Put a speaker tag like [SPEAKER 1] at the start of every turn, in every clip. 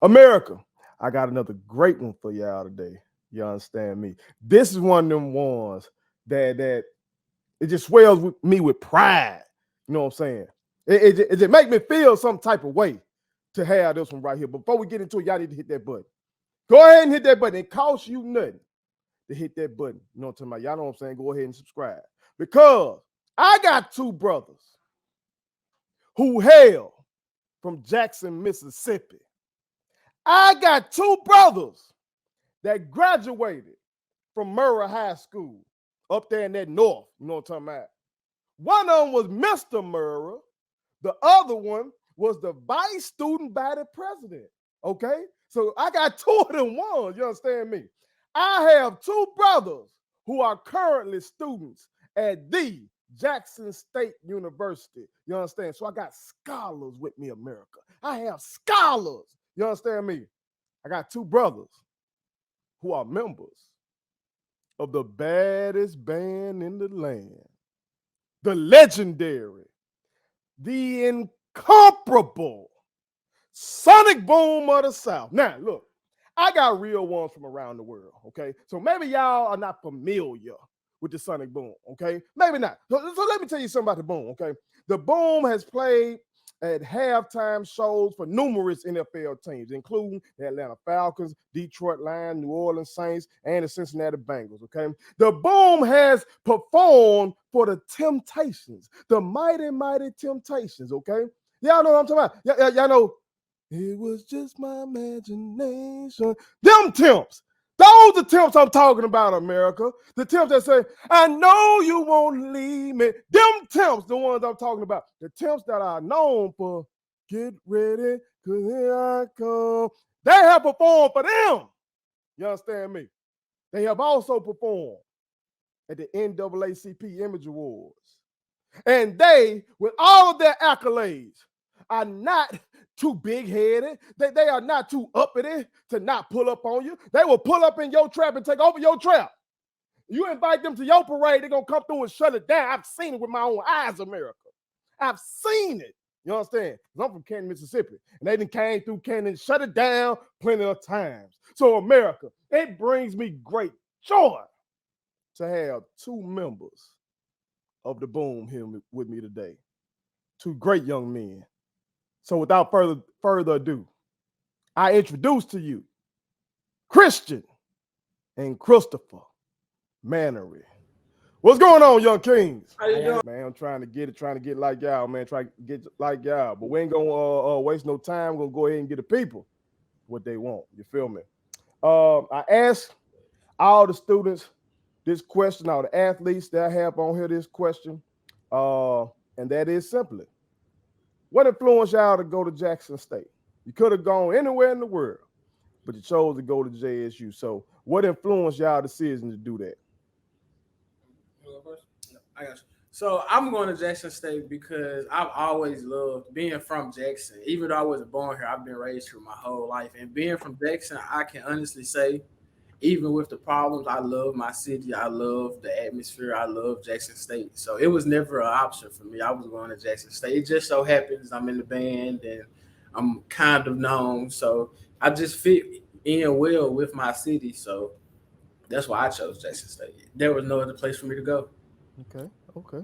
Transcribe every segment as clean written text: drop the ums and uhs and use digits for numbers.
[SPEAKER 1] America, I got another great one for y'all today. You understand me? This is one of them ones that it just swells with me with pride. You know what I'm saying? It just make me feel some type of way to have this one right here. But before we get into it, y'all need to hit that button. Go ahead and hit that button. It costs you nothing to hit that button. You know what I'm talking about? Y'all know what I'm saying? Go ahead and subscribe. Because I got two brothers who hail from Jackson, Mississippi. I got two brothers that graduated from Murrah High School up there in that north. You know what I'm talking about? One of them was Mr. Murrah. The other one was the vice student body president. Okay? So I got two of them ones. You understand me? I have two brothers who are currently students at the Jackson State University. You understand? So I got scholars with me, America. I have scholars. You understand me? I got two brothers who are members of the baddest band in the land, the legendary, the incomparable Sonic Boom of the South. Now, look, I got real ones from around the world, okay? So maybe y'all are not familiar with the Sonic Boom, okay? Maybe not. So let me tell you something about the Boom, okay? The Boom has played at halftime shows for numerous NFL teams, including the Atlanta Falcons, Detroit Lions, New Orleans Saints, and the Cincinnati Bengals, okay? The Boom has performed for the Temptations, the mighty, mighty Temptations, okay? Y'all know what I'm talking about. Y'all know, it was just my imagination. Them temps. Those are temps I'm talking about, America. The temps that say, I know you won't leave me. Them temps, the ones I'm talking about. The temps that are known for, get ready, because here I come. They have performed for them. You understand me? They have also performed at the NAACP Image Awards. And they, with all of their accolades, are not too big-headed. They are not too uppity to not pull up on you. They will pull up in your trap and take over your trap. You invite them to your parade, they're going to come through and shut it down. I've seen it with my own eyes, America. I've seen it. You understand? I'm from Canton, Mississippi, and they done came through Canton and shut it down plenty of times. So, America, it brings me great joy to have two members of the Boom here with me today. Two great young men. So without further ado, I introduce to you Christian and Christopher Mannery. What's going on, young kings?
[SPEAKER 2] How you doing?
[SPEAKER 1] Man, I'm trying to get like y'all, man. Try to get like y'all. But we ain't gonna waste no time. We're gonna go ahead and get the people what they want. You feel me? I asked all the students this question, all the athletes that I have on here this question. And that is simply, what influenced y'all to go to Jackson State? You could have gone anywhere in the world, but you chose to go to JSU. So what influenced y'all decision to do that?
[SPEAKER 2] I got you. So I'm going to Jackson State because I've always loved being from Jackson. Even though I wasn't born here, I've been raised here my whole life. And being from Jackson, I can honestly say, even with the problems, I love my city. I love the atmosphere. I love Jackson State. So it was never an option for me. I was going to Jackson State. It just so happens I'm in the band and I'm kind of known. So I just fit in well with my city. So that's why I chose Jackson State. There was no other place for me to go.
[SPEAKER 1] Okay.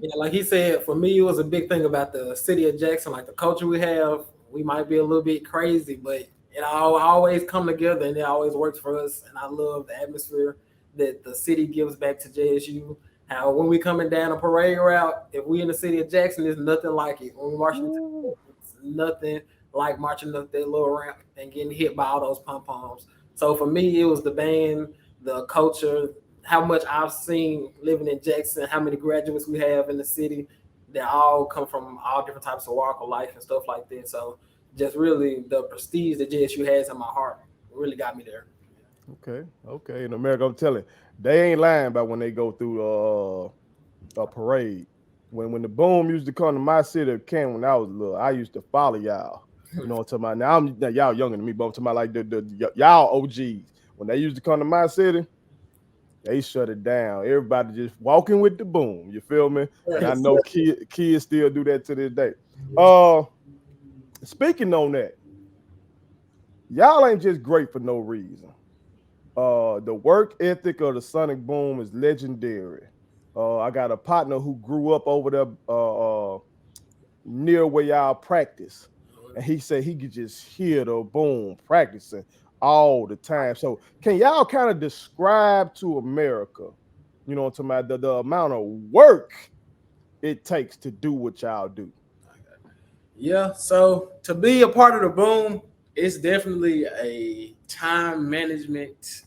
[SPEAKER 3] Yeah, like he said, for me, it was a big thing about the city of Jackson, like the culture we have. We might be a little bit crazy, but it all always come together and it always works for us. And I love the atmosphere that the city gives back to JSU. How when we coming down a parade route, if we in the city of Jackson, there's nothing like it. When we marching into it's nothing like marching up that little ramp and getting hit by all those pom-poms. So for me, it was the band, the culture, how much I've seen living in Jackson, how many graduates we have in the city that all come from all different types of walk of life and stuff like that. So just really the prestige that JSU has in my heart really got me there.
[SPEAKER 1] Okay. In America, I'm telling you, they ain't lying about when they go through a parade. When the Boom used to come to my city of Canton when I was little, I used to follow y'all. You know what I'm talking about? Now y'all younger than me, but I'm talking about like the y'all OGs. When they used to come to my city, they shut it down. Everybody just walking with the Boom. You feel me? And I know kids still do that to this day. Speaking on that, y'all ain't just great for no reason. The work ethic of the Sonic Boom is legendary. I got a partner who grew up over there near where y'all practice, and he said he could just hear the boom practicing all the time. So can y'all kind of describe to America, you know what I'm talking about, the amount of work it takes to do what y'all do?
[SPEAKER 2] Yeah, so to be a part of the boom, it's definitely a time management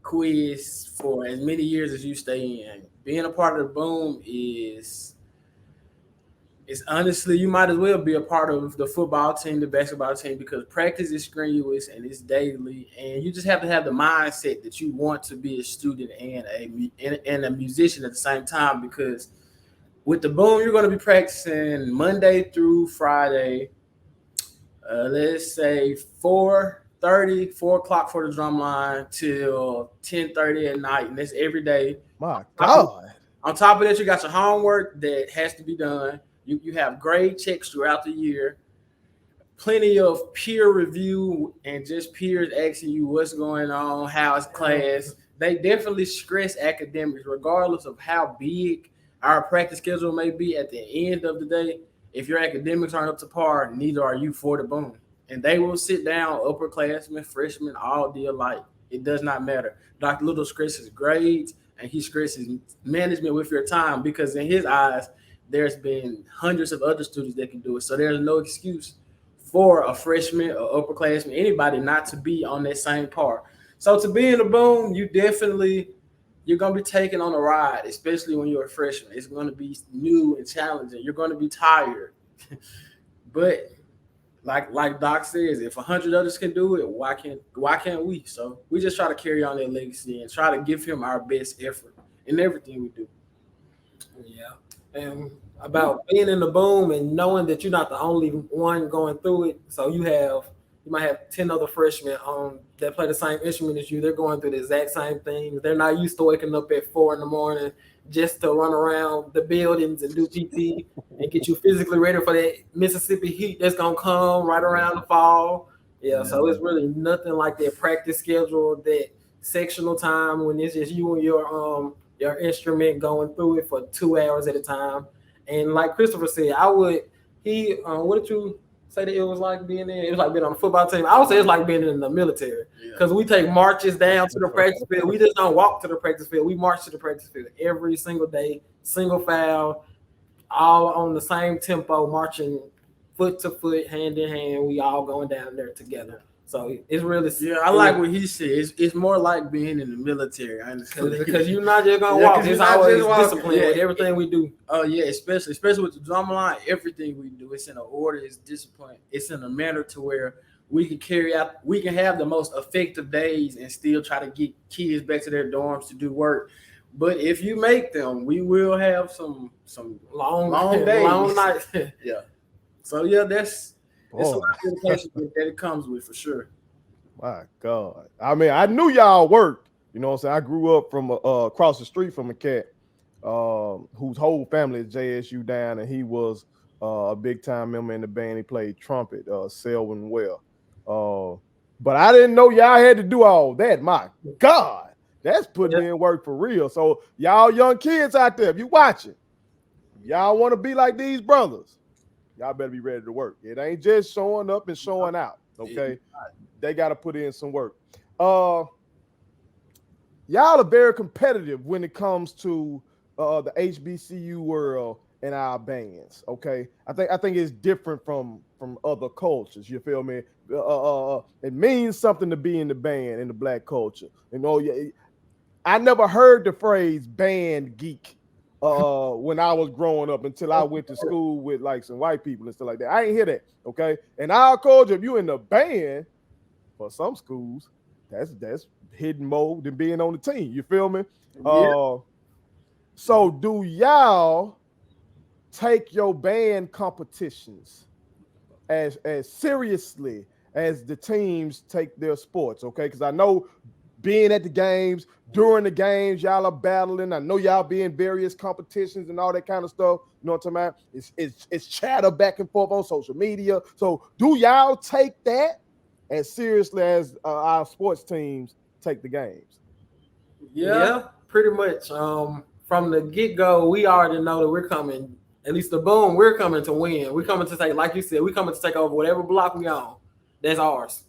[SPEAKER 2] quiz for as many years as you stay in. Being a part of the boom is honestly, you might as well be a part of the football team, the basketball team, because practice is strenuous and it's daily, and you just have to have the mindset that you want to be a student and a musician at the same time. Because with the boom, you're going to be practicing Monday through Friday. Let's say 4 o'clock for the drum line till 10:30 at night, and that's every day.
[SPEAKER 1] My God.
[SPEAKER 2] On top of that, you got your homework that has to be done. You have grade checks throughout the year, plenty of peer review and just peers asking you what's going on, how's class. They definitely stress academics, regardless of how big our practice schedule may be. At the end of the day, if your academics aren't up to par, neither are you for the boom. And they will sit down, upperclassmen, freshmen, all deal alike. It does not matter. Dr. Little stresses grades, and he stresses management with your time, because in his eyes, there's been hundreds of other students that can do it. So there's no excuse for a freshman or upperclassman, anybody, not to be on that same par. So to be in the boom, you're going to be taken on a ride, especially when you're a freshman. It's going to be new and challenging. You're going to be tired. But like Doc says, if 100 others can do it, why can't we? So we just try to carry on that legacy and try to give him our best effort in everything we do.
[SPEAKER 3] Yeah. And about being in the boom and knowing that you're not the only one going through it. So you might have 10 other freshmen that play the same instrument as you. They're going through the exact same thing. They're not used to waking up at 4 a.m. just to run around the buildings and do PT and get you physically ready for that Mississippi heat that's gonna come right around the fall. Yeah, so it's really nothing like that practice schedule, that sectional time when it's just you and your instrument going through it for 2 hours at a time. And like Christopher said, what did you say that it was like being in? It was like being on a football team. I would say it's like being in the military, because we take marches down to the practice field. We just don't walk to the practice field. We march to the practice field every single day, single file, all on the same tempo, marching foot to foot, hand in hand. We all going down there together. So it's really
[SPEAKER 2] I like what he said. It's more like being in the military, honestly,
[SPEAKER 3] because you're not just gonna walk. It's always discipline with everything we do.
[SPEAKER 2] Oh yeah, especially with the drum line, everything we do, it's in an order, it's discipline, it's in a manner to where we can have the most effective days and still try to get kids back to their dorms to do work. But if you make them, we will have some long days, long nights. Yeah. So yeah, it's a lot of dedication that it comes with, for sure.
[SPEAKER 1] My God. I mean, I knew y'all worked. You know what I'm saying? I grew up from across the street from a cat whose whole family is JSU down, and he was a big-time member in the band. He played trumpet, Selwyn Well. But I didn't know y'all had to do all that. My God. That's putting in work for real. So y'all young kids out there, if you watching, y'all want to be like these brothers, y'all better be ready to work. It ain't just showing up and showing out. Okay. They got to put in some work. Y'all are very competitive when it comes to the HBCU world and our bands. Okay. I think it's different from other cultures. You feel me? It means something to be in the band in the Black culture. You know, I never heard the phrase band geek when I was growing up until I went to school with like some white people and stuff like that. I ain't hear that. Okay. And our culture, if you in the band for some schools, that's hidden more than being on the team. You feel me? Yeah. So do y'all take your band competitions as seriously as the teams take their sports? Okay. Because I know being at the games, during the games, y'all are battling. I know y'all be in various competitions and all that kind of stuff. You know what I'm talking about? It's chatter back and forth on social media. So do y'all take that as seriously as our sports teams take the games.
[SPEAKER 3] Yeah, pretty much. From the get go, we already know that we're coming. At least the Boom, we're coming to win. We're coming to take, like you said, we're coming to take over whatever block we on. That's ours.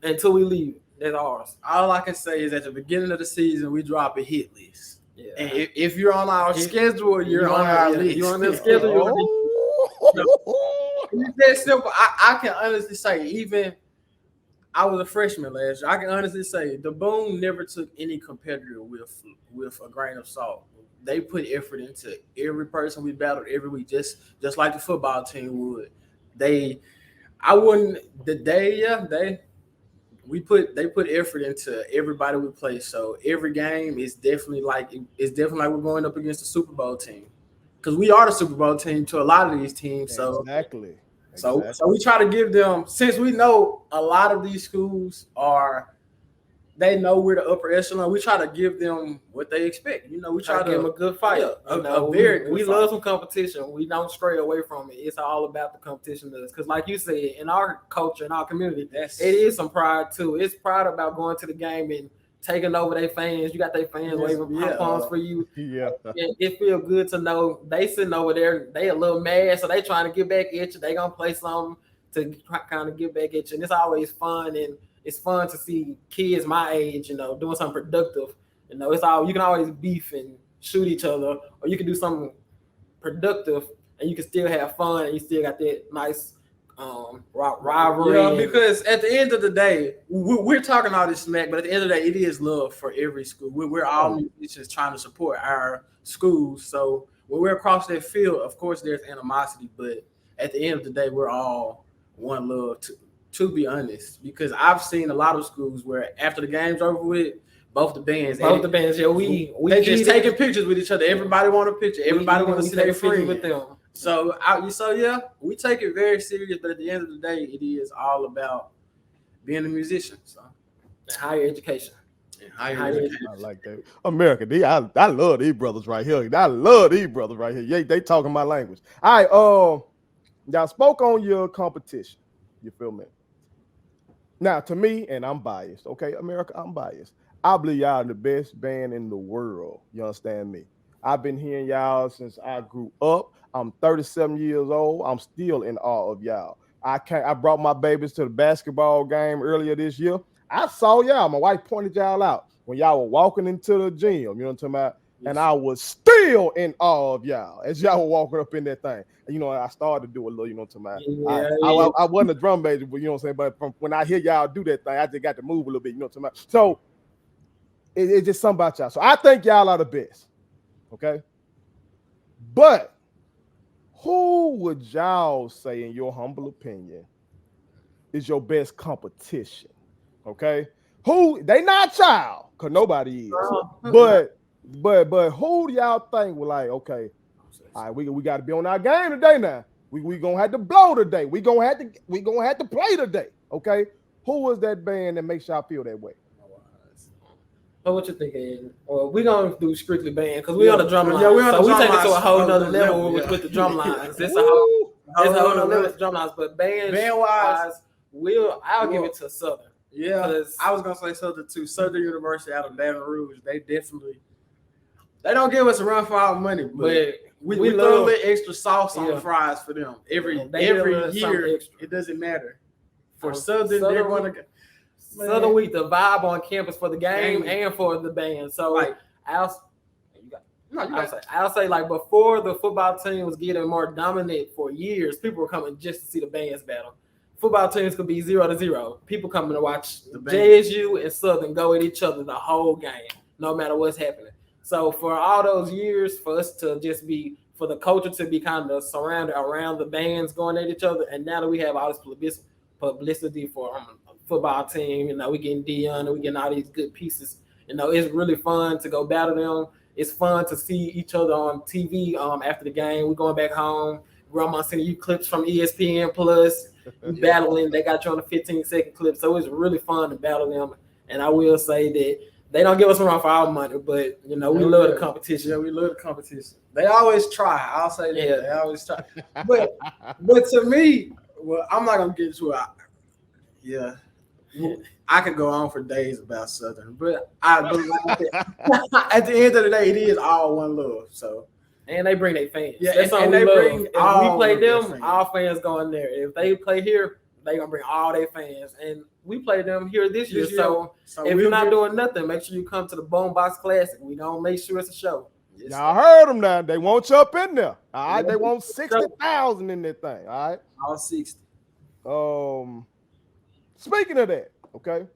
[SPEAKER 3] Until we leave, that's ours.
[SPEAKER 2] All I can say is at the beginning of the season, we drop a hit list.
[SPEAKER 3] Yeah.
[SPEAKER 2] And if you're on our schedule, you're on our list.
[SPEAKER 3] You're on the schedule.
[SPEAKER 2] It's that simple. I can honestly say, even I was a freshman last year. I can honestly say the Boom never took any competitor with a grain of salt. They put effort into every person we battled every week, just like the football team would. They put effort into everybody we play. So every game is definitely like we're going up against a Super Bowl team, because we are the Super Bowl team to a lot of these teams. So
[SPEAKER 1] exactly.
[SPEAKER 2] So we try to give them, since we know a lot of these schools they know we're the upper echelon, we try to give them what they expect. We try to
[SPEAKER 3] give them a good fight. We love some competition. We don't stray away from it. It's all about the competition. Because like you said, in our culture, in our community, it is some pride too. It's pride about going to the game and taking over their fans. You got their fans waving pom-poms for you.
[SPEAKER 1] Yeah.
[SPEAKER 3] And it feels good to know they sitting over there. They a little mad, so they trying to get back at you. They going to play something to kind of get back at you. And it's always fun. And it's fun to see kids my age, doing something productive. It's all, you can always beef and shoot each other, or you can do something productive and you can still have fun and you still got that nice rivalry.
[SPEAKER 2] Yeah, because at the end of the day, we're talking all this smack, but at the end of the day, it is love for every school. We're all musicians trying to support our schools. So when we're across that field, of course, there's animosity, but at the end of the day, we're all one love, to be honest, because I've seen a lot of schools where after the game's over with, both the bands, we they just taking pictures with each other. Everybody want a picture. Everybody want to see their friends
[SPEAKER 3] with them.
[SPEAKER 2] So we take it very serious. But at the end of the day, it is all about being a musician. So
[SPEAKER 3] higher education.
[SPEAKER 2] I
[SPEAKER 1] like that. America, I love these brothers right here. Yeah, they talking my language. All right, y'all spoke on your competition. You feel me? Now, to me, and I'm biased, okay, America, I'm biased. I believe y'all the best band in the world. You understand me? I've been hearing y'all since I grew up. I'm 37 years old. I'm still in awe of y'all. I brought my babies to the basketball game earlier this year. I saw y'all. My wife pointed y'all out when y'all were walking into the gym. You know what I'm talking about? Yes. And I was still in awe of y'all as y'all were walking up in that thing. I started to do a little, you know what I'm talking about? I wasn't a drum major, but you know what I'm saying? But from when I hear y'all do that thing, I just got to move a little bit, you know what I'm talking about? So it's just something about y'all. So I think y'all are the best, okay? But who would y'all say, in your humble opinion, is your best competition, okay? Who, they not y'all, because nobody is. But who do y'all think will like, okay, all right, we got to be on our game today now. We gonna have to blow today. We gonna have to play today. Okay. Who is that band that makes y'all feel that way?
[SPEAKER 3] So what you thinking? Well, we gonna do strictly band because we on the drum line. Yeah, we take it to a whole nother level with the drum lines. It's a whole nother level with drum lines. But band wise, I'll give it to Southern.
[SPEAKER 2] Yeah, I was gonna say Southern too. Southern University out of Baton Rouge. They don't give us a run for our money, but we throw a little extra sauce on the fries for them every year. It doesn't matter. For Southern, they're going to
[SPEAKER 3] Southern Week, the vibe on campus for the game and for the band. So I'll say like before the football team was getting more dominant for years, people were coming just to see the bands battle. Football teams could be 0-0. People coming to watch JSU and Southern go at each other the whole game, no matter what's happening. So for all those years, for us to just be, for the culture to be kind of surrounded around the bands going at each other, and now that we have all this publicity for football team, we getting Dion and we getting all these good pieces. It's really fun to go battle them. It's fun to see each other on TV after the game. We're going back home. Grandma sending you clips from ESPN Plus. Battling, they got you on a 15-second clip. So it's really fun to battle them. And I will say that they don't give us a run for our money, but we love the competition.
[SPEAKER 2] Yeah, we love the competition. They always try. I'll say that. Yeah. They always try. But to me, well, I'm not gonna get into it. Yeah. I could go on for days about Southern, but at the end of the day, it is all one love. So.
[SPEAKER 3] And they bring their fans.
[SPEAKER 2] Yeah,
[SPEAKER 3] that's
[SPEAKER 2] and
[SPEAKER 3] we
[SPEAKER 2] they
[SPEAKER 3] love.
[SPEAKER 2] bring
[SPEAKER 3] If
[SPEAKER 2] all
[SPEAKER 3] we play
[SPEAKER 2] of their
[SPEAKER 3] them,
[SPEAKER 2] fans.
[SPEAKER 3] our fans go in there. If they play here, they gonna bring all their fans. And we play them here this year. So if you're not doing nothing, make sure you come to the Boombox Classic. We gonna make sure it's a show.
[SPEAKER 1] Yes, y'all heard them now. They want you up in there. All right, they want 60,000 in that thing. All right,
[SPEAKER 2] all 60.
[SPEAKER 1] Speaking of that, okay,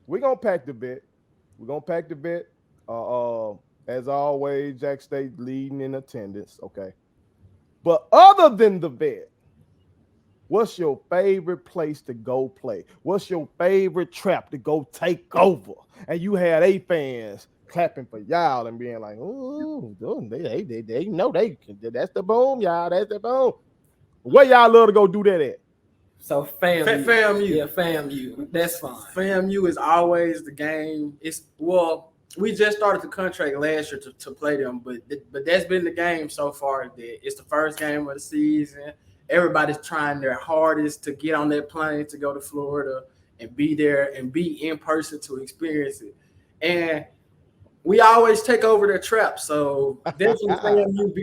[SPEAKER 1] we're gonna pack the bet. As always, Jack State leading in attendance, okay. But other than the bet, what's your favorite place to go play? What's your favorite trap to go take over? And you had fans clapping for y'all and being like, "Oh, they know that's the boom, y'all. That's the boom." Where y'all love to go do that at?
[SPEAKER 3] So FAMU.
[SPEAKER 2] Yeah,
[SPEAKER 3] FAMU. That's fine.
[SPEAKER 2] FAMU is always the game. We just started the contract last year to play them, but that's been the game so far. That it's the first game of the season. Everybody's trying their hardest to get on that plane to go to Florida and be there and be in person to experience it. And we always take over their trap. So definitely FAMU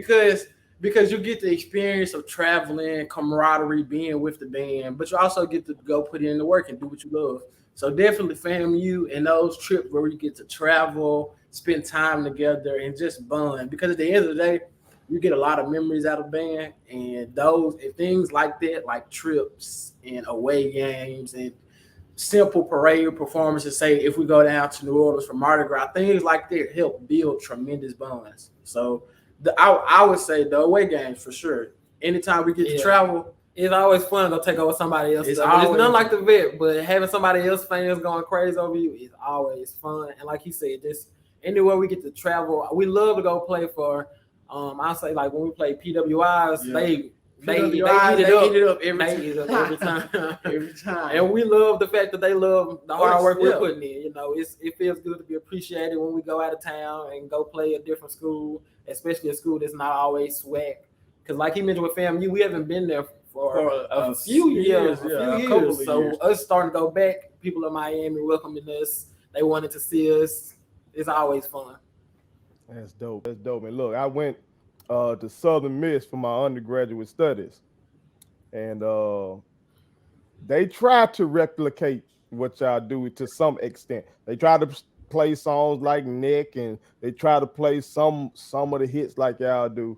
[SPEAKER 2] because you get the experience of traveling, camaraderie, being with the band, but you also get to go put in the work and do what you love. So definitely FAMU and those trips where you get to travel, spend time together, and just bond. Because at the end of the day, you get a lot of memories out of band, and things like that, like trips and away games and simple parade performances. Say if we go down to New Orleans for Mardi Gras, things like that help build tremendous bonds. So I would say the away games for sure. Anytime we get to travel.
[SPEAKER 3] It's always fun to take over somebody else's. It's nothing like the vet, but having somebody else fans going crazy over you is always fun. And like he said, just anywhere we get to travel, we love to go play for. I say like when we play PWIs, they eat it up every time.
[SPEAKER 2] Every time.
[SPEAKER 3] And we love the fact that they love the hard work we're putting in. You know, it feels good to be appreciated when we go out of town and go play a different school, especially a school that's not always SWAC. Because like he mentioned with FAMU, we haven't been there for a few years. So us starting to go back, people in Miami welcoming us. They wanted to see us. It's always fun.
[SPEAKER 1] That's dope. And look, I went to Southern Miss for my undergraduate studies, and they try to replicate what y'all do to some extent. They try to play songs like Nick, and they try to play some of the hits like y'all do.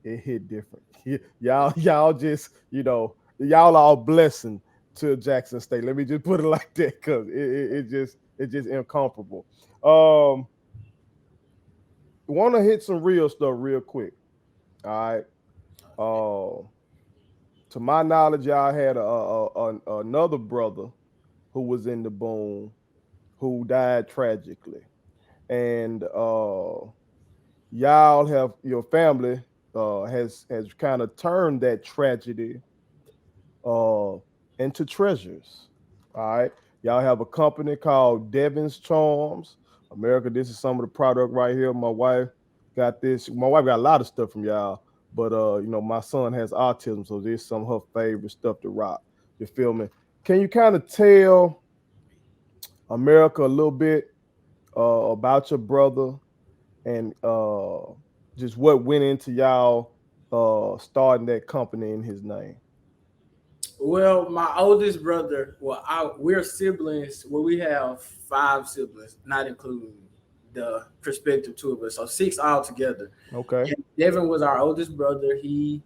[SPEAKER 1] It hit different. Y'all just, y'all are a blessing to Jackson State. Let me just put it like that, because it's just incomparable. Want to hit some real stuff real quick. All right. To my knowledge, y'all had another brother who was in the boom who died tragically, and your family has kind of turned that tragedy into treasures. All right. Y'all have a company called Devins Charms. America, this is some of the product right here. My wife got this. My wife got a lot of stuff from y'all, but my son has autism, so this is some of her favorite stuff to rock. You feel me? Can you kind of tell America a little bit about your brother and just what went into y'all starting that company in his name?
[SPEAKER 2] Well, my oldest brother, we're siblings. Well, we have 5 siblings, not including the prospective 2 of us. So 6 altogether.
[SPEAKER 1] Okay.
[SPEAKER 2] And Devon was our oldest brother. He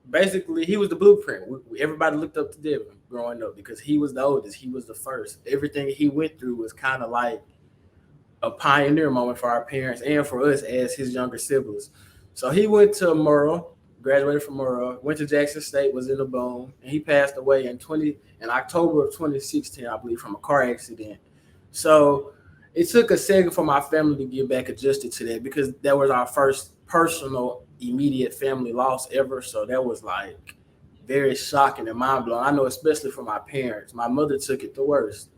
[SPEAKER 2] was the blueprint. Everybody looked up to Devon growing up because he was the oldest. He was the first. Everything he went through was kind of like a pioneer moment for our parents and for us as his younger siblings. So he went to Murrah, graduated from Murrah, went to Jackson State, was in the boom, and he passed away in October of 2016, I believe, from a car accident. So it took a second for my family to get back adjusted to that because that was our first personal, immediate family loss ever. So that was like very shocking and mind blowing. I know, especially for my parents. My mother took it the worst.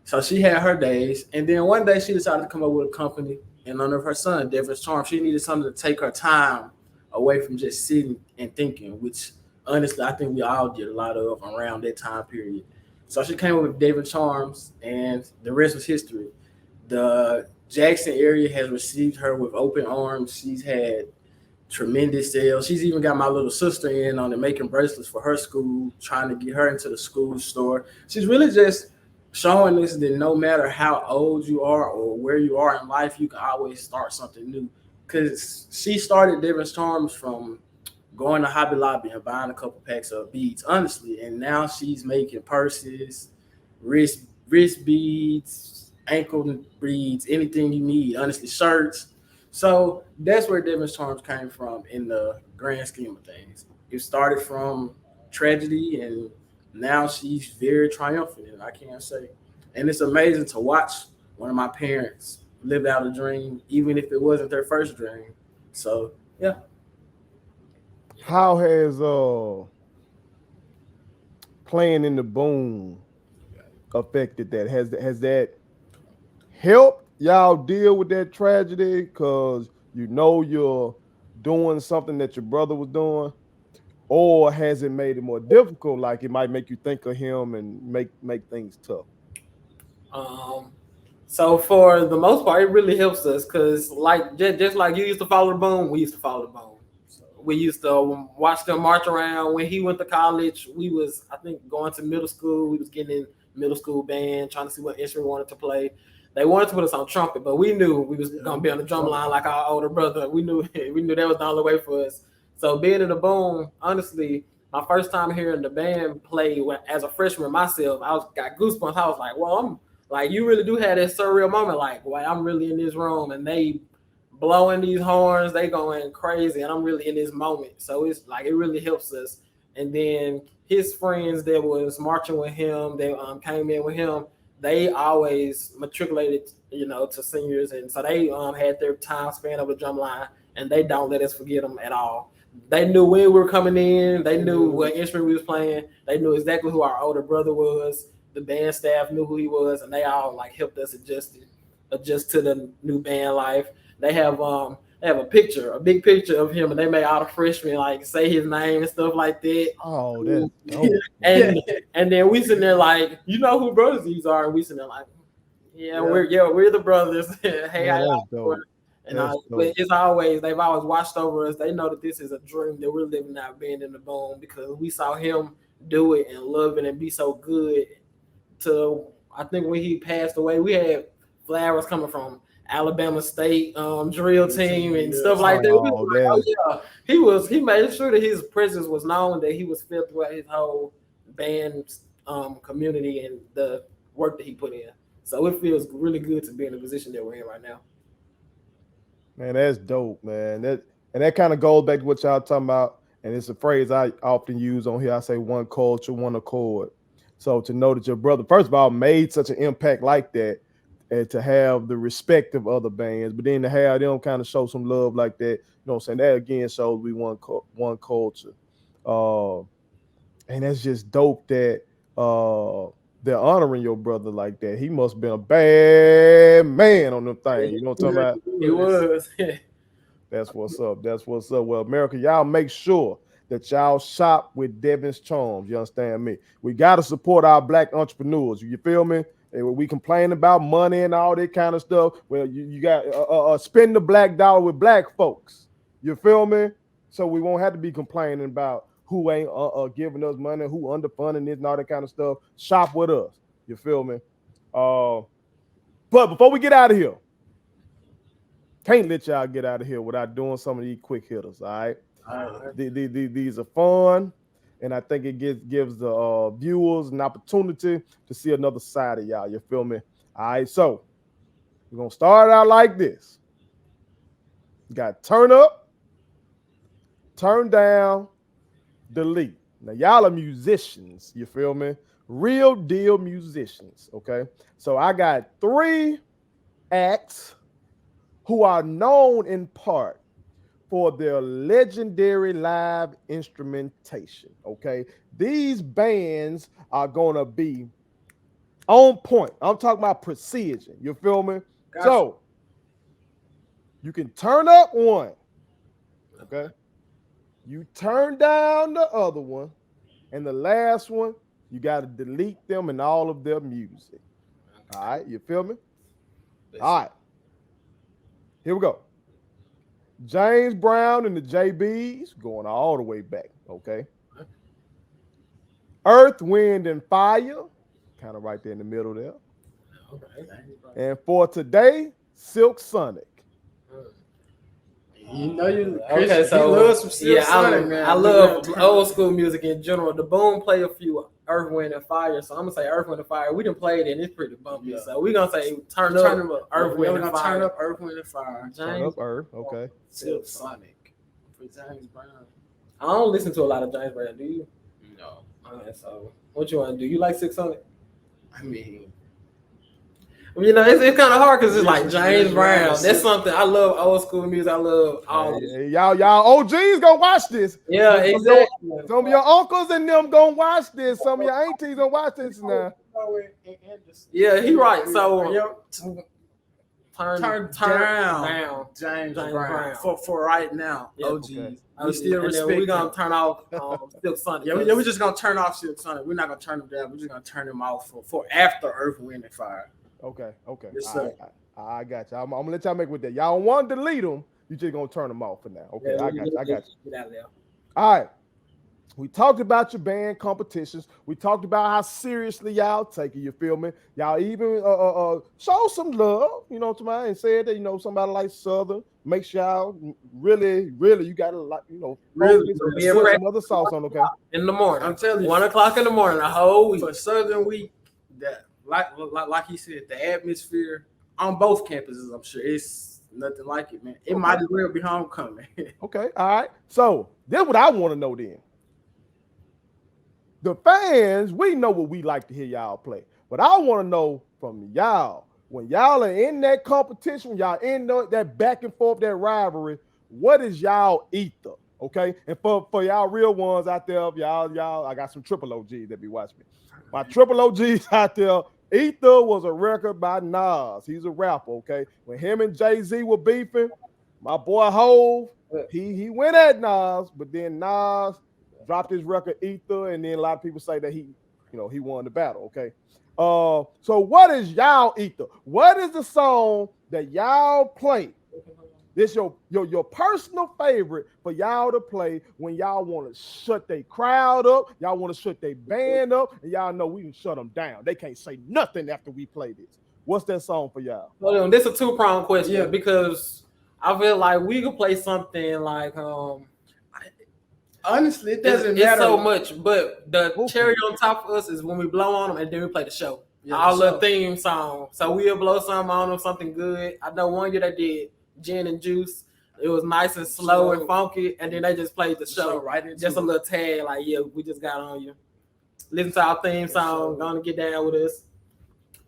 [SPEAKER 2] So she had her days, and then one day she decided to come up with a company in honor of her son, Devins Charms. She needed something to take her time away from just sitting and thinking, which honestly I think we all did a lot of around that time period. So she came up with Devins Charms, and the rest was history. The Jackson area has received her with open arms. She's had tremendous sales. She's even got my little sister in on it, making bracelets for her school, trying to get her into the school store. She's really just showing us that no matter how old you are or where you are in life, you can always start something new. Because she started Devin Charms from going to Hobby Lobby and buying a couple packs of beads, honestly. And now she's making purses, wrist beads, ankle beads, anything you need, honestly, shirts. So that's where Devin Charms came from in the grand scheme of things. It started from tragedy, and now she's very triumphant, and I can't say. And it's amazing to watch one of my parents live out a dream, even if it wasn't their first dream. So yeah.
[SPEAKER 1] How has playing in the boom affected that? Has that helped y'all deal with that tragedy? Because you know you're doing something that your brother was doing, or has it made it more difficult? Like it might make you think of him and make things tough.
[SPEAKER 3] Um, so for the most part, it really helps us because, like, just like you used to follow the boom, we used to follow the boom. So we used to watch them march around. When he went to college, we was, I think, going to middle school. We was getting in middle school band, trying to see what instrument we wanted to play. They wanted to put us on trumpet, but we knew we was gonna be on the drum line like our older brother. We knew that was the only way for us. So being in the boom, honestly, my first time hearing the band play as a freshman myself, I was got goosebumps. I was like, well, I'm like, you really do have that surreal moment, like, well, I'm really in this room and they blowing these horns, they going crazy, and I'm really in this moment. So it's like it really helps us. And then his friends that was marching with him, they came in with him. They always matriculated, to seniors, and so they had their time span of a drum line, and they don't let us forget them at all. They knew when we were coming in. They knew what instrument we was playing. They knew exactly who our older brother was. The band staff knew who he was, and they all like helped us adjust to the new band life. They have a big picture of him, and they made all the freshmen like say his name and stuff like that.
[SPEAKER 1] Oh, that's dope.
[SPEAKER 3] and and then we sitting there like, you know who brothers these are, and we sitting there like, we're the brothers. Hey,
[SPEAKER 1] Man,
[SPEAKER 3] how
[SPEAKER 1] that's
[SPEAKER 3] y'all
[SPEAKER 1] dope.
[SPEAKER 3] doing? But it's always they've always watched over us. They know that this is a dream that we're living out, being in the boom, because we saw him do it and love it and be so good. To I think when he passed away, we had flowers coming from Alabama State drill team and stuff like that. We
[SPEAKER 1] Oh,
[SPEAKER 3] was like, oh yeah, he made sure that his presence was known, that he was felt throughout his whole band community and the work that he put in. So it feels really good to be in the position that we're in right now.
[SPEAKER 1] man, that's dope, man. That kind of goes back to what y'all talking about, and it's a phrase I often use on here. I say one culture, one accord. So to know that your brother, first of all, made such an impact like that, and to have the respect of other bands, but then to have them kind of show some love like that, what I'm saying? That again shows we one culture. Uh, and that's just dope that they're honoring your brother like that. He must have been a bad man on them things. You know what I'm talking about?
[SPEAKER 3] He was.
[SPEAKER 1] That's what's up. That's what's up. Well, America, y'all make sure that y'all shop with Devins Charms. You understand me? We got to support our black entrepreneurs. You feel me? And when we complain about money and all that kind of stuff, well, you got spend the black dollar with black folks. You feel me? So we won't have to be complaining about who ain't giving us money, who underfunding this and all that kind of stuff. Shop with us. You feel me? But before we get out of here, can't let y'all get out of here without doing some of these quick hitters. All right. These are fun, and I think it gives the viewers an opportunity to see another side of y'all. You feel me? All right. So we're gonna start out like this. You got turn up, turn down, delete. Now y'all are musicians. You feel me? Real deal musicians. Okay. So I got 3 acts who are known in part for their legendary live instrumentation. Okay. These bands are going to be on point. I'm talking about precision. You feel me? Gotcha. So you can turn up one. Okay. You turn down the other one. And the last one, You got to delete them and all of their music. All right, you feel me? All right, here we go. James Brown and the JBs going all the way back, okay? Earth, Wind, and Fire, kind of right there in the middle there.
[SPEAKER 3] Okay.
[SPEAKER 1] And for today, Silk Sonic.
[SPEAKER 2] You know you.
[SPEAKER 3] Okay, so
[SPEAKER 2] you love some Silk Sonic, man.
[SPEAKER 3] I love old school music in general. The Boom play a few Earth, Wind, and Fire, so I'm gonna say Earth, Wind, and Fire. We done played it, and it's pretty bumpy.
[SPEAKER 2] Yeah.
[SPEAKER 3] So we gonna say turn up Earth, Wind, and Fire.
[SPEAKER 2] Turn up Earth, Wind, and Fire.
[SPEAKER 1] Turn up Earth, okay.
[SPEAKER 2] Silk Sonic for James Brown.
[SPEAKER 3] I don't listen to a lot of James Brown. Do you?
[SPEAKER 2] No.
[SPEAKER 3] Okay, so what you want to do? You like Silk Sonic?
[SPEAKER 2] I mean,
[SPEAKER 3] You know, it's kind of hard because it's like James Brown. That's something I love. Old school music. I love all.
[SPEAKER 1] Y'all OGs gonna watch this.
[SPEAKER 3] Yeah, exactly.
[SPEAKER 1] Some of your uncles and them gonna watch this. Some of your aunties gonna watch this now.
[SPEAKER 3] Yeah, he right. So
[SPEAKER 2] turn down James Brown for right now.
[SPEAKER 3] Yeah,
[SPEAKER 2] OGs.
[SPEAKER 1] okay.
[SPEAKER 2] We still respect.
[SPEAKER 3] We're gonna turn off Silk Sonic.
[SPEAKER 2] Yeah, we're just gonna turn off Silk Sonic. We're not gonna turn them down. We're just gonna turn them off for after Earth, Wind, and Fire.
[SPEAKER 1] Okay.
[SPEAKER 2] Yes, sir.
[SPEAKER 1] I got you. I'm gonna let y'all make with that. Y'all don't want to delete them. You just gonna turn them off for now. Okay,
[SPEAKER 3] Yeah,
[SPEAKER 1] I got you.
[SPEAKER 3] Get out of there.
[SPEAKER 1] All right. We talked about your band competitions. We talked about how seriously y'all take it. You feel me? Y'all even show some love, you know, to me, and said that, you know, somebody like Southern. Make sure y'all really, you gotta, like, you know,
[SPEAKER 3] Really
[SPEAKER 1] put some other sauce on, okay?
[SPEAKER 3] In the morning.
[SPEAKER 2] I'm telling you,
[SPEAKER 3] 1 o'clock in the morning, a whole week.
[SPEAKER 2] for Southern Week, that like he said, the atmosphere on both campuses, I'm sure it's nothing like it, man. It might as well be homecoming.
[SPEAKER 1] Okay, all right. So that's what I want to know then. The fans, we know what we like to hear y'all play, but I want to know from y'all, when y'all are in that competition, when y'all in that back and forth, that rivalry, what is y'all ether? Okay, and for y'all real ones out there, y'all, I got some triple OGs that be watching me. My triple OGs out there, Ether was a record by Nas. He's a rapper, okay? When him and Jay-Z were beefing, my boy Hove, he went at Nas, but then Nas dropped his record Ether, and then a lot of people say that he won the battle, okay? So what is y'all ether? What is the song that y'all play? This your personal favorite for y'all to play when y'all want to shut their crowd up, y'all want to shut their band up, and y'all know we can shut them down. They can't say nothing after we play this. What's that song for y'all?
[SPEAKER 3] Well, this is a two-pronged question because I feel like we could play something like
[SPEAKER 2] honestly, it doesn't matter.
[SPEAKER 3] It's so much, but the cherry on top of us is when we blow on them and then we play the show. Yeah, our little theme song. So we'll blow something on them, something good. I know one year they did Gin and Juice. It was nice and slow and funky, and then they just played the show right into just a little tag, like, yeah, we just got on you. Listen to our theme song, gonna get down with us.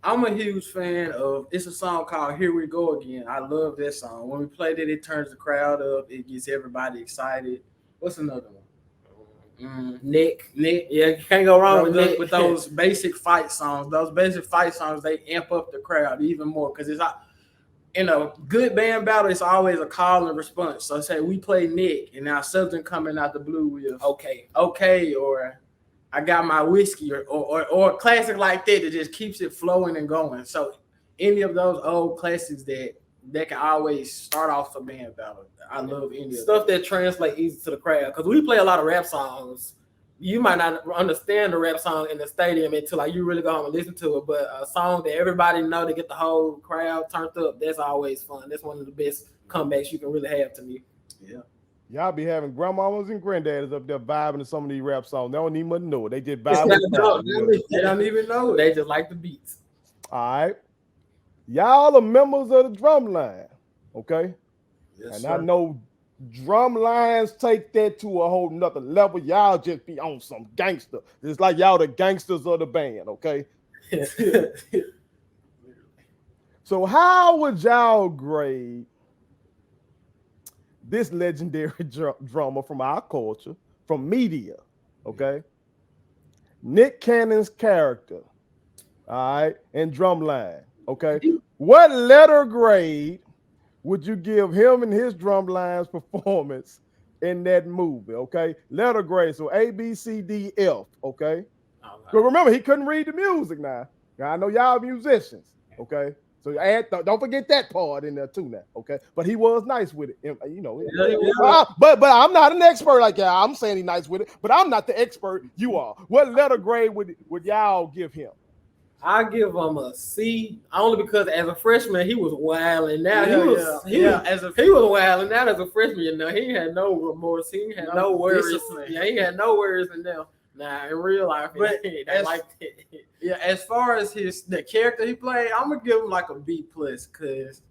[SPEAKER 2] I'm a huge fan of, it's a song called Here We Go Again. I love that song. When we played it, it turns the crowd up, it gets everybody excited. What's another one?
[SPEAKER 3] Nick. Yeah, you can't go wrong with Nick.
[SPEAKER 2] With those basic fight songs. Those basic fight songs, they amp up the crowd even more because it's like, in a good band battle, it's always a call and response. So say we play Nick, and now something coming out the blue with okay, or I got my whiskey, or a classic like that just keeps it flowing and going. So any of those old classics that can always start off a band battle. I love any
[SPEAKER 3] stuff that translate easy to the crowd because we play a lot of rap songs. You might not understand the rap song in the stadium until like you really go home and listen to it. But a song that everybody know to get the whole crowd turned up, that's always fun. That's one of the best comebacks you can really have to me.
[SPEAKER 2] Yeah.
[SPEAKER 1] Y'all be having grandmamas and granddaddies up there vibing to some of these rap songs. They don't even know it. They just vibe.
[SPEAKER 2] They don't even know it.
[SPEAKER 3] They just like the beats.
[SPEAKER 1] All right. Y'all are members of the Drumline, okay? Yes, and sir. I know Drumlines take that to a whole nother level. Y'all just be on some gangster. It's like y'all the gangsters of the band, okay? So how would y'all grade this legendary drummer from our culture, from media, okay? Nick Cannon's character, all right, and Drumline, okay? What letter grade would you give him and his Drumline's performance in that movie, okay? Letter grade, so A, B, C, D, F, okay? But remember, he couldn't read the music now. Now I know y'all musicians, okay? So don't forget that part in there too now, okay? But he was nice with it, you know. But I'm not an expert like y'all. I'm saying he's nice with it, but I'm not the expert you are. What letter grade would y'all give him?
[SPEAKER 3] I give him a C only because as a freshman he was wilding. Now he was wilding. Now as a freshman, you know, he had no remorse. He had no worries. Yeah, he had no worries in there. Nah, in real life,
[SPEAKER 2] but as far as the character he played, I'm gonna give him like a B plus because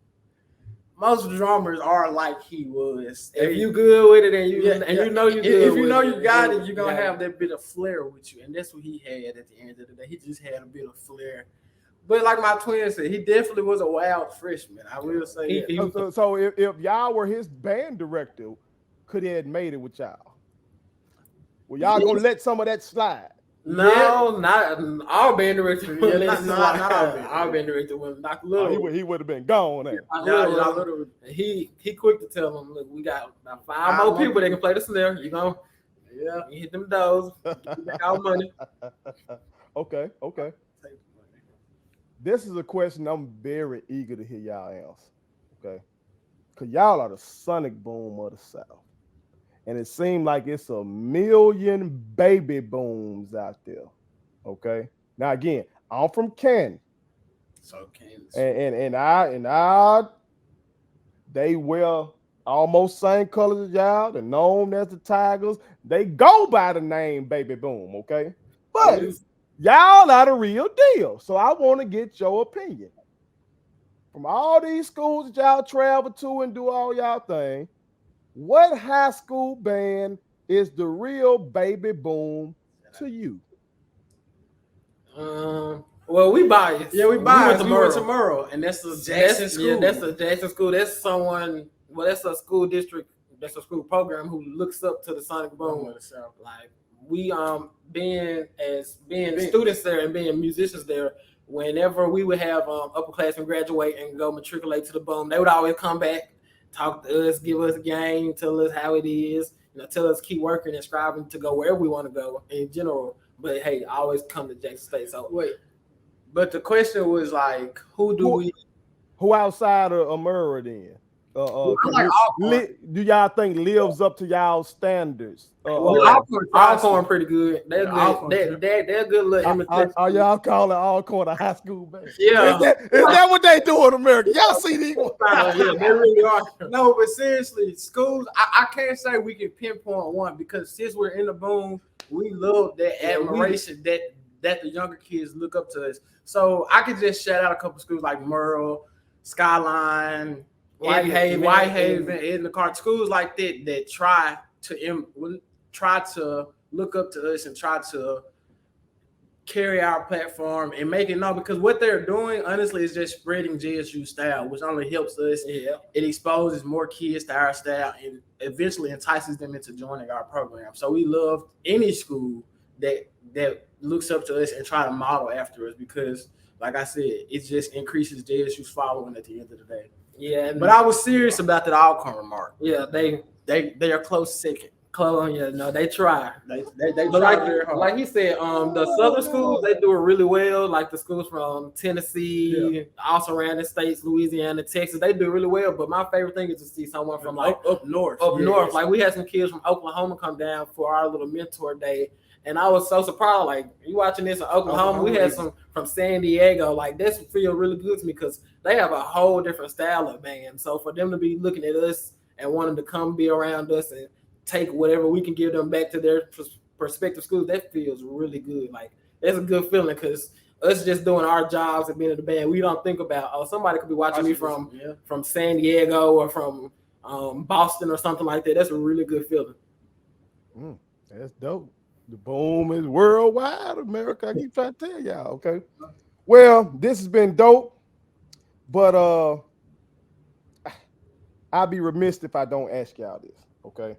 [SPEAKER 2] most drummers are like he was.
[SPEAKER 3] If you good with it and you know you good,
[SPEAKER 2] if you know you got it, you're gonna have that bit of flair with you, and that's what he had at the end of the day. He just had a bit of flair. But like my twin said, he definitely was a wild freshman. I will say that.
[SPEAKER 1] So if y'all were his band director, could he have made it with y'all? Well, y'all gonna let some of that slide?
[SPEAKER 3] No, not our band director. Not our band director. Not little.
[SPEAKER 1] He would have been gone.
[SPEAKER 3] He quick to tell them, look, we got about 5 more people that can play the snare. You hit them doors. Get our money.
[SPEAKER 1] Okay. This is a question I'm very eager to hear y'all answer. Okay, because y'all are the sonic boom of the South. And it seemed like it's a million baby booms out there. Okay. Now again, I'm from Canton.
[SPEAKER 2] So Kansas.
[SPEAKER 1] And I they wear almost same colors as y'all. They're known as the Tigers. They go by the name Baby Boom, okay? But y'all are the real deal. So I want to get your opinion. From all these schools that y'all travel to and do all y'all thing, what high school band is the real Baby Boom to you?
[SPEAKER 3] Well, we biased.
[SPEAKER 2] Yeah, we biased. We went to Merle, and that's the Jackson school.
[SPEAKER 3] Yeah, that's a Jackson school. That's someone. Well, that's a school district. That's a school program who looks up to the Sonic Boom. Like we being students there and being musicians there. Whenever we would have upperclassmen graduate and go matriculate to the Boom, they would always come back, talk to us, give us a game, tell us how it is, tell us keep working and striving to go wherever we want to go in general. But hey, always come to Jackson State. So
[SPEAKER 2] wait, but the question was like,
[SPEAKER 1] who outside of Murray then? Do y'all think lives up to y'all standards?
[SPEAKER 3] Alcorn pretty good. They're good. They're good little imitation.
[SPEAKER 1] Are y'all calling Alcorn a high school band?
[SPEAKER 3] Yeah.
[SPEAKER 1] Is that what they do in America? Y'all see these?
[SPEAKER 3] Yeah, they really are.
[SPEAKER 2] No, but seriously, schools, I can't say we can pinpoint one because since we're in the Boom, we love that admiration that the younger kids look up to us. So I could just shout out a couple schools like Merle, Skyline, Whitehaven, Edna schools like that try to look up to us and try to carry our platform and make it known, because what they're doing honestly is just spreading JSU style, which only helps us. Yeah. It exposes more kids to our style and eventually entices them into joining our program. So we love any school that looks up to us and try to model after us, because like I said, it just increases JSU's following at the end of the day. Yeah, but I was serious about that Alcorn remark.
[SPEAKER 3] Yeah, they
[SPEAKER 2] are close second.
[SPEAKER 3] They try.
[SPEAKER 2] They try very hard.
[SPEAKER 3] Like he said, the southern schools, they do it really well. Like the schools from Tennessee, also around the states, Louisiana, Texas, they do it really well. But my favorite thing is to see someone from like
[SPEAKER 2] up north.
[SPEAKER 3] North. Like we had some kids from Oklahoma come down for our little mentor day. And I was so surprised, like, you watching this in Oklahoma, we had some from San Diego. Like, this feel really good to me because they have a whole different style of band. So for them to be looking at us and wanting to come be around us and take whatever we can give them back to their prospective schools, that feels really good. Like, it's a good feeling because us just doing our jobs and being in the band, we don't think about, somebody could be watching me from San Diego or from Boston or something like that. That's a really good feeling.
[SPEAKER 1] That's dope. The Boom is worldwide, America. I keep trying to tell y'all, okay? Well, this has been dope, but I'd be remiss if I don't ask y'all this, okay?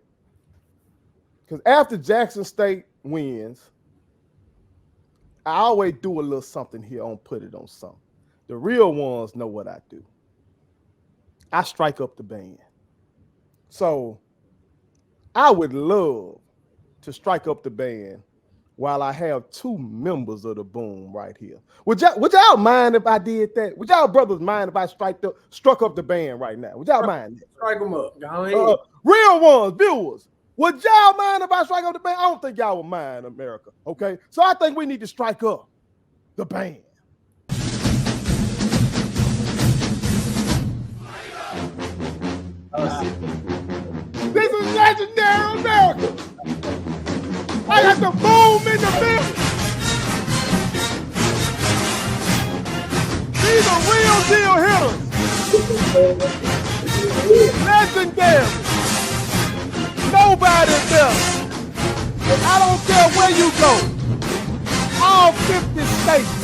[SPEAKER 1] Because after Jackson State wins, I always do a little something here on Put It On Something. The real ones know what I do. I strike up the band. So I would love to strike up the band while I have 2 members of the Boom right here. Would y'all mind if I did that? Would y'all brothers mind if I struck up the band right now? Would y'all mind that?
[SPEAKER 2] Strike them up.
[SPEAKER 3] Go ahead.
[SPEAKER 1] Real ones, viewers. Would y'all mind if I strike up the band? I don't think y'all would mind, America. Okay, so I think we need to strike up the band. This is legendary America. I got the Boom in the building. These are real deal hitters. Legendary. Nobody better. I don't care where you go. All 50 states.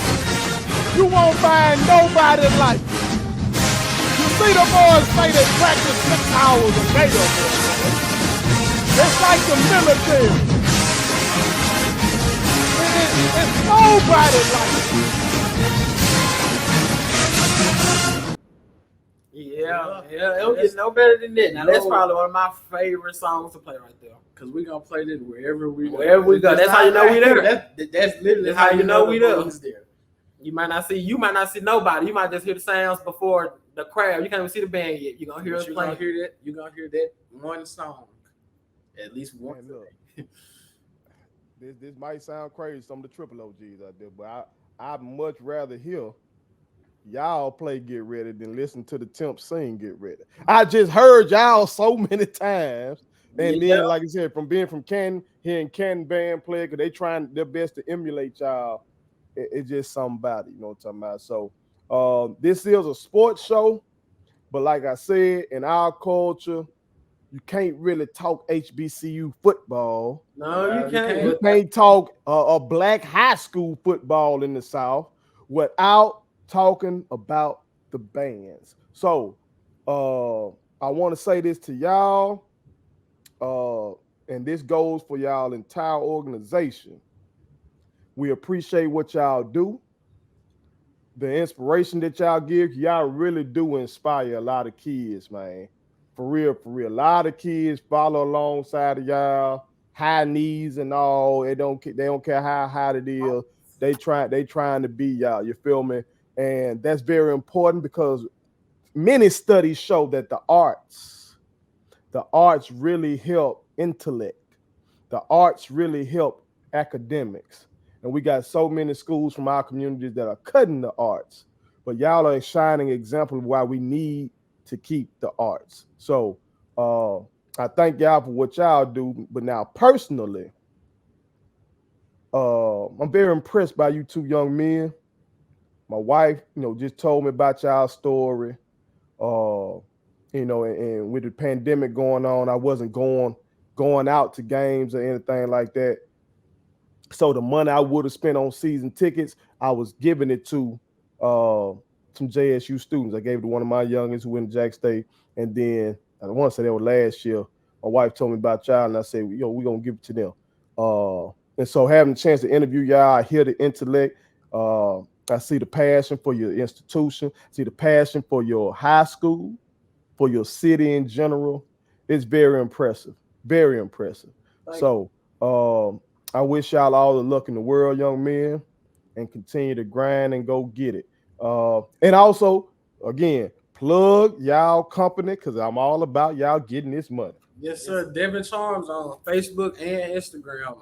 [SPEAKER 1] You won't find nobody like it. You see the boys say they practice 6 hours a day. It's like the military. It's nobody like it.
[SPEAKER 3] Yeah, it don't get no better than that. Now that's probably one of my favorite songs to play right there.
[SPEAKER 2] Cause we gonna play this wherever we go.
[SPEAKER 3] Wherever we go. That's how you know we there.
[SPEAKER 2] That's literally
[SPEAKER 3] That's how you know we there.
[SPEAKER 2] there.
[SPEAKER 3] You might not see nobody. You might just hear the sounds before the crowd. You can't even see the band yet. You're gonna hear us playing.
[SPEAKER 2] You're gonna hear that one song. At least one.
[SPEAKER 1] Man, look, this might sound crazy, some of the triple OGs out there, but I'd much rather hear y'all play Get Ready than listen to the Temps sing Get Ready. I just heard y'all so many times. And then, like I said, from Canton, hearing Canton band play, because they trying their best to emulate y'all. It's just something about it, you know what I'm talking about? So this is a sports show, but like I said, in our culture, you can't really talk HBCU football.
[SPEAKER 3] No, you can't.
[SPEAKER 1] You can't talk a black high school football in the South without talking about the bands. So I want to say this to y'all, and this goes for y'all entire organization. We appreciate what y'all do. The inspiration that y'all give, y'all really do inspire a lot of kids, man. For real, for real. A lot of kids follow alongside of y'all, high knees and all. They don't care how high it is. They trying to be y'all. You feel me? And that's very important because many studies show that the arts really help intellect. The arts really help academics. And we got so many schools from our communities that are cutting the arts. But y'all are a shining example of why we need to keep the arts. So I thank y'all for what y'all do. But now personally, I'm very impressed by you 2 young men. My wife, just told me about y'all story. And with the pandemic going on, I wasn't going out to games or anything like that. So the money I would have spent on season tickets, I was giving it to some JSU students. I gave it to one of my youngest who went to Jack State. And then I want to say that was last year. My wife told me about y'all, and I said, we're going to give it to them. And so having a chance to interview y'all, I hear the intellect. I see the passion for your institution, see the passion for your high school, for your city in general. It's very impressive, very impressive. So I wish y'all all the luck in the world, young men, and continue to grind and go get it. And also, again, plug y'all company because I'm all about y'all getting this money.
[SPEAKER 2] Yes, sir. Devins Charms on Facebook and Instagram.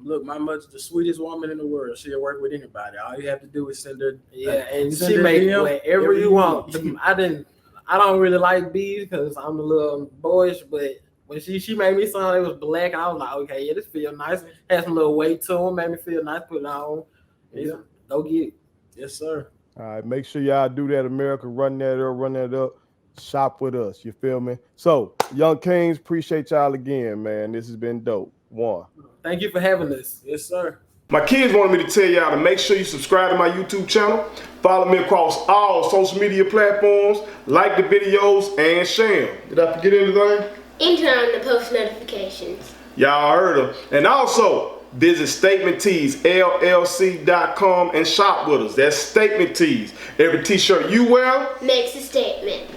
[SPEAKER 2] Look, my mother's the sweetest woman in the world. She'll work with anybody. All you have to do is send her.
[SPEAKER 3] Yeah, and she make whatever you want. I don't really like bees because I'm a little boyish, but when she made me something that was black, and I was like, okay, yeah, this feel nice. Had some little weight to them, made me feel nice. Put it on. Yeah. Go get it.
[SPEAKER 2] Yes, sir.
[SPEAKER 1] All right, make sure y'all do that, America. Run that up. Shop with us. You feel me? So, Young Kings, appreciate y'all again, man. This has been dope. One.
[SPEAKER 3] Thank you for having us.
[SPEAKER 2] Yes, sir.
[SPEAKER 1] My kids wanted me to tell y'all to make sure you subscribe to my YouTube channel. Follow me across all social media platforms. Like the videos and share them. Did I forget anything?
[SPEAKER 4] And turn on the post notifications.
[SPEAKER 1] Y'all heard them. And also, visit Statement Tees, LLC.com and shop with us. That's Statement Tees. Every t-shirt you wear
[SPEAKER 4] makes a statement.